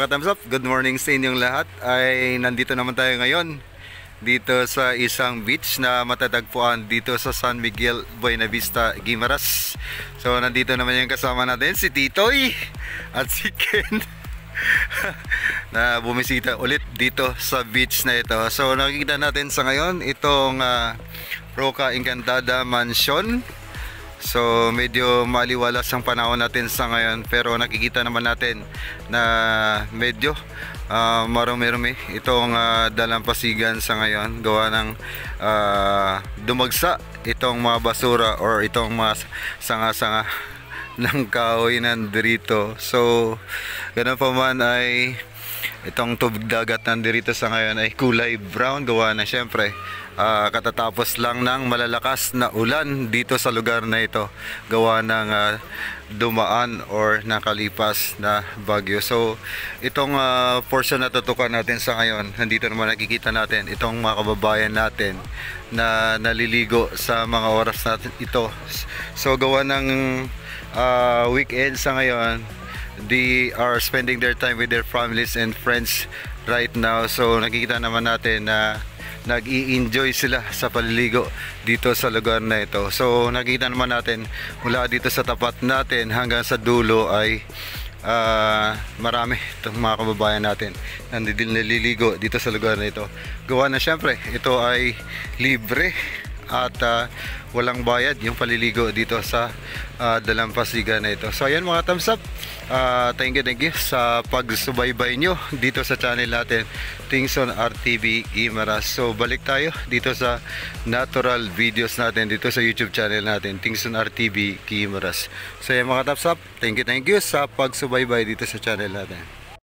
mga thumbs up, good morning sa inyong lahat. Ay nandito naman tayo ngayon dito sa isang beach na matatagpuan dito sa San Miguel, Buena Vista, Guimaras. So nandito naman yung kasama natin si Titoy at si Ken na bumisita ulit dito sa beach na ito. So nakikita natin sa ngayon itong Roca Encantada Mansion. So medyo maliwalas ang panahon natin sa ngayon, pero nakikita naman natin na medyo marumi-rumi itong dalampasigan sa ngayon, gawa ng dumagsa itong mga basura or itong mga sanga-sanga ng kahoy nandito. So ganun pa man ay itong tubig dagat nandito sa ngayon ay kulay brown, gawa na syempre katatapos lang ng malalakas na ulan dito sa lugar na ito, gawa ng dumaan or nakalipas na bagyo. So itong portion na tutukan natin sa ngayon, nandito naman nakikita natin itong mga kababayan natin na naliligo sa mga oras natin ito. So gawa ng weekend sa ngayon, they are spending their time with their families and friends right now. So nakikita naman natin na nag-i-enjoy sila sa paliligo dito sa lugar na ito. So nakikita naman natin mula dito sa tapat natin hanggang sa dulo ay marami itong mga kababayan natin na naliligo dito sa lugar na ito. Gawa na syempre ito ay libre at walang bayad yung paliligo dito sa dalampasigan na ito. So ayan mga thumbs up, thank you sa pagsubaybay nyo dito sa channel natin, Tingson RTV Guimaras. So balik tayo dito sa natural videos natin dito sa YouTube channel natin, Tingson RTV Guimaras. So ayan mga thumbs up, thank you sa pagsubaybay dito sa channel natin.